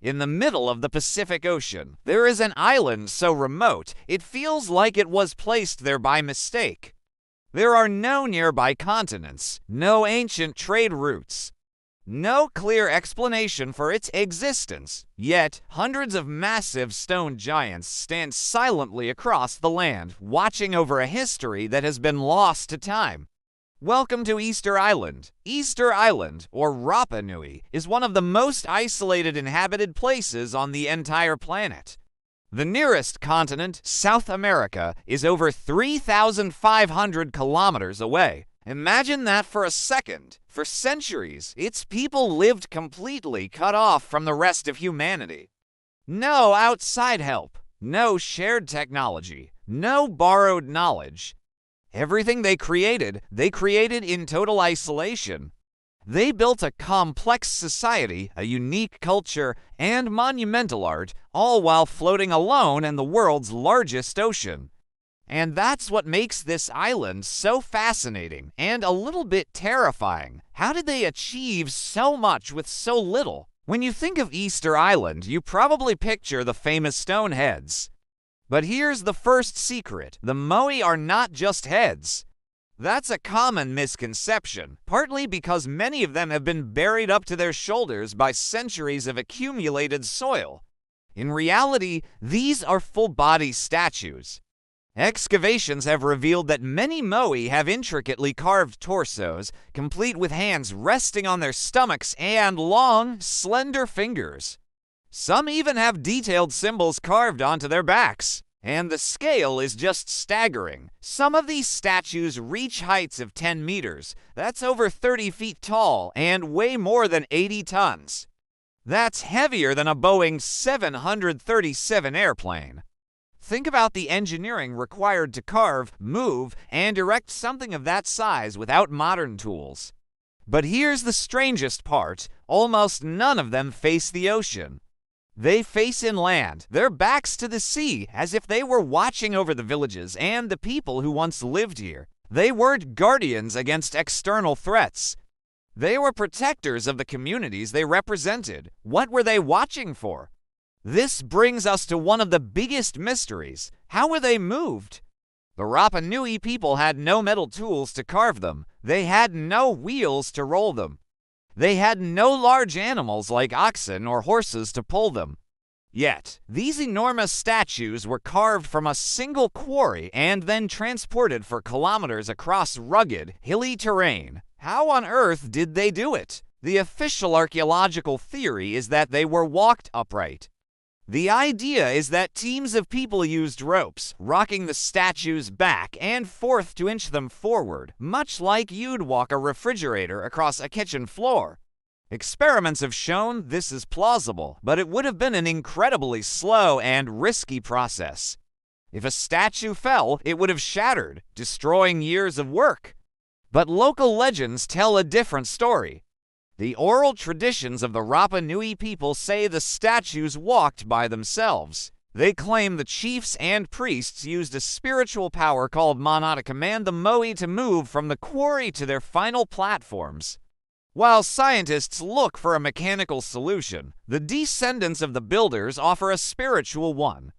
In the middle of the Pacific Ocean, there is an island so remote it feels like it was placed there by mistake. There are no nearby continents, no ancient trade routes, no clear explanation for its existence, yet hundreds of massive stone giants stand silently across the land, watching over a history that has been lost to time. Welcome to Easter Island. Easter Island, or Rapa Nui, is one of the most isolated inhabited places on the entire planet. The nearest continent, South America, is over 3,500 kilometers away. Imagine that for a second. For centuries, its people lived completely cut off from the rest of humanity. No outside help, no shared technology, no borrowed knowledge. Everything they created in total isolation. They built a complex society, a unique culture, and monumental art, all while floating alone in the world's largest ocean. And that's what makes this island so fascinating and a little bit terrifying. How did they achieve so much with so little? When you think of Easter Island, you probably picture the famous stone heads. But here's the first secret. The moai are not just heads. That's a common misconception, partly because many of them have been buried up to their shoulders by centuries of accumulated soil. In reality, these are full-body statues. Excavations have revealed that many moai have intricately carved torsos, complete with hands resting on their stomachs and long, slender fingers. Some even have detailed symbols carved onto their backs. And the scale is just staggering. Some of these statues reach heights of 10 meters. That's over 30 feet tall and weigh more than 80 tons. That's heavier than a Boeing 737 airplane. Think about the engineering required to carve, move, and erect something of that size without modern tools. But here's the strangest part. Almost none of them face the ocean. They face inland, their backs to the sea, as if they were watching over the villages and the people who once lived here. They weren't guardians against external threats. They were protectors of the communities they represented. What were they watching for? This brings us to one of the biggest mysteries. How were they moved? The Rapa Nui people had no metal tools to carve them. They had no wheels to roll them. They had no large animals like oxen or horses to pull them. Yet, these enormous statues were carved from a single quarry and then transported for kilometers across rugged, hilly terrain. How on earth did they do it? The official archaeological theory is that they were walked upright. The idea is that teams of people used ropes, rocking the statues back and forth to inch them forward, much like you'd walk a refrigerator across a kitchen floor. Experiments have shown this is plausible, but it would have been an incredibly slow and risky process. If a statue fell, it would have shattered, destroying years of work. But local legends tell a different story. The oral traditions of the Rapa Nui people say the statues walked by themselves. They claim the chiefs and priests used a spiritual power called mana to command the moai to move from the quarry to their final platforms. While scientists look for a mechanical solution, the descendants of the builders offer a spiritual one.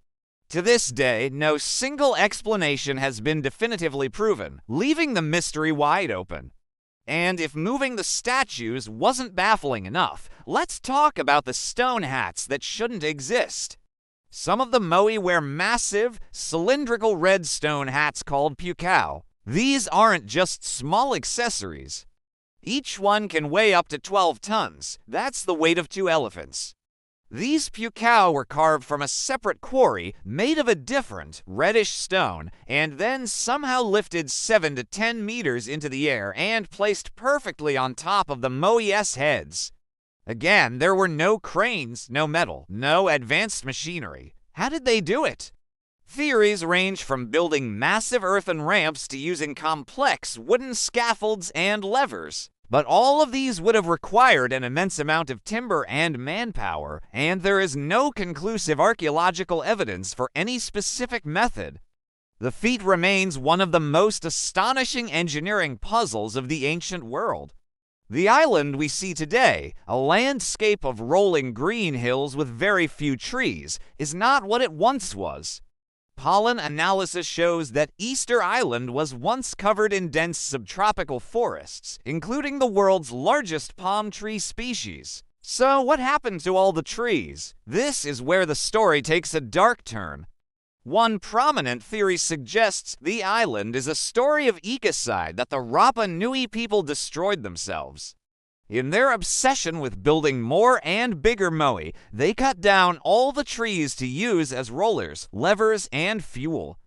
To this day, no single explanation has been definitively proven, leaving the mystery wide open. And if moving the statues wasn't baffling enough, let's talk about the stone hats that shouldn't exist. Some of the moai wear massive, cylindrical red stone hats called pukao. These aren't just small accessories. Each one can weigh up to 12 tons. That's the weight of 2 elephants. These pukao were carved from a separate quarry made of a different, reddish stone, and then somehow lifted 7 to 10 meters into the air and placed perfectly on top of the moai's heads. Again, there were no cranes, no metal, no advanced machinery. How did they do it? Theories range from building massive earthen ramps to using complex wooden scaffolds and levers. But all of these would have required an immense amount of timber and manpower, and there is no conclusive archaeological evidence for any specific method. The feat remains one of the most astonishing engineering puzzles of the ancient world. The island we see today, a landscape of rolling green hills with very few trees, is not what it once was. Pollen analysis shows that Easter Island was once covered in dense subtropical forests, including the world's largest palm tree species. So what happened to all the trees? This is where the story takes a dark turn. One prominent theory suggests the island is a story of ecocide, that the Rapa Nui people destroyed themselves. In their obsession with building more and bigger moai, they cut down all the trees to use as rollers, levers, and fuel.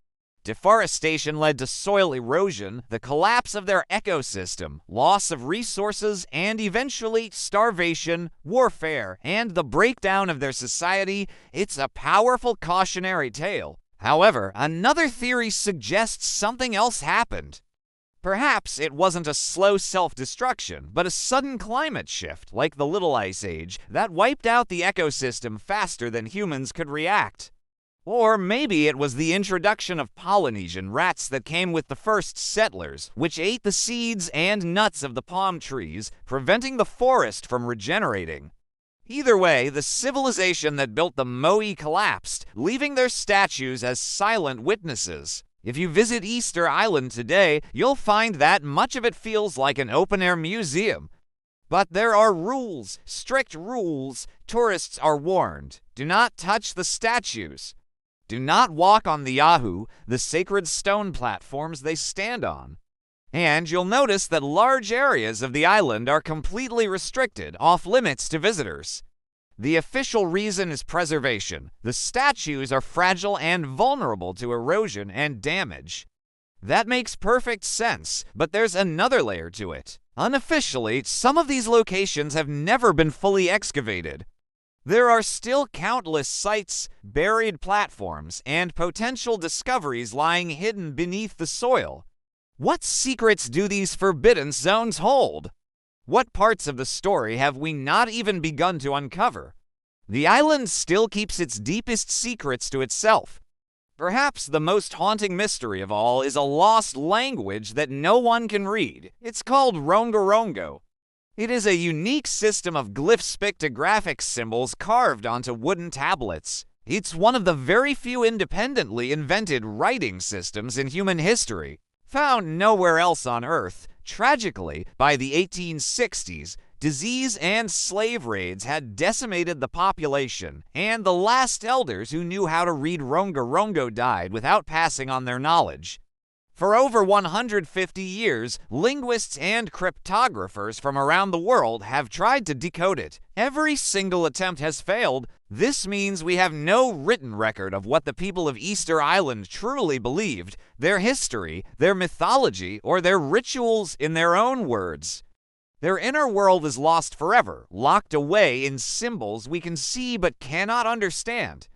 Deforestation led to soil erosion, the collapse of their ecosystem, loss of resources, and eventually starvation, warfare, and the breakdown of their society. It's a powerful cautionary tale. However, another theory suggests something else happened. Perhaps it wasn't a slow self-destruction, but a sudden climate shift, like the Little Ice Age, that wiped out the ecosystem faster than humans could react. Or maybe it was the introduction of Polynesian rats that came with the first settlers, which ate the seeds and nuts of the palm trees, preventing the forest from regenerating. Either way, the civilization that built the moai collapsed, leaving their statues as silent witnesses. If you visit Easter Island today, you'll find that much of it feels like an open-air museum. But there are rules, strict rules. Tourists are warned. Do not touch the statues. Do not walk on the Yahoo, the sacred stone platforms they stand on. And you'll notice that large areas of the island are completely restricted, off limits to visitors. The official reason is preservation. The statues are fragile and vulnerable to erosion and damage. That makes perfect sense, but there's another layer to it. Unofficially, some of these locations have never been fully excavated. There are still countless sites, buried platforms, and potential discoveries lying hidden beneath the soil. What secrets do these forbidden zones hold? What parts of the story have we not even begun to uncover? The island still keeps its deepest secrets to itself. Perhaps the most haunting mystery of all is a lost language that no one can read. It's called Rongorongo. It is a unique system of glyphs, pictographic symbols carved onto wooden tablets. It's one of the very few independently invented writing systems in human history, found nowhere else on Earth. Tragically, by the 1860s, disease and slave raids had decimated the population, and the last elders who knew how to read Rongorongo died without passing on their knowledge. For over 150 years, linguists and cryptographers from around the world have tried to decode it. Every single attempt has failed. This means we have no written record of what the people of Easter Island truly believed, their history, their mythology, or their rituals in their own words. Their inner world is lost forever, locked away in symbols we can see but cannot understand.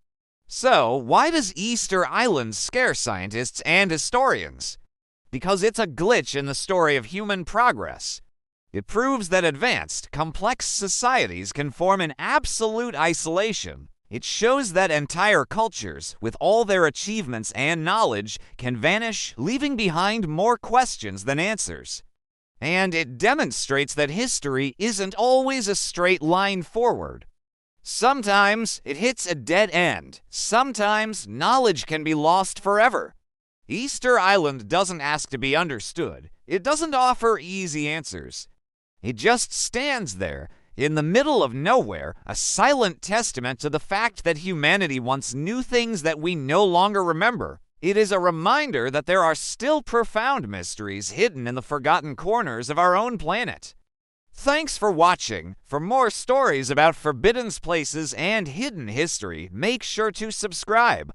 So, why does Easter Island scare scientists and historians? Because it's a glitch in the story of human progress. It proves that advanced, complex societies can form in absolute isolation. It shows that entire cultures, with all their achievements and knowledge, can vanish, leaving behind more questions than answers. And it demonstrates that history isn't always a straight line forward. Sometimes it hits a dead end. Sometimes knowledge can be lost forever. Easter Island doesn't ask to be understood. It doesn't offer easy answers. It just stands there, in the middle of nowhere, a silent testament to the fact that humanity once knew things that we no longer remember. It is a reminder that there are still profound mysteries hidden in the forgotten corners of our own planet. Thanks for watching. For more stories about forbidden places and hidden history, make sure to subscribe.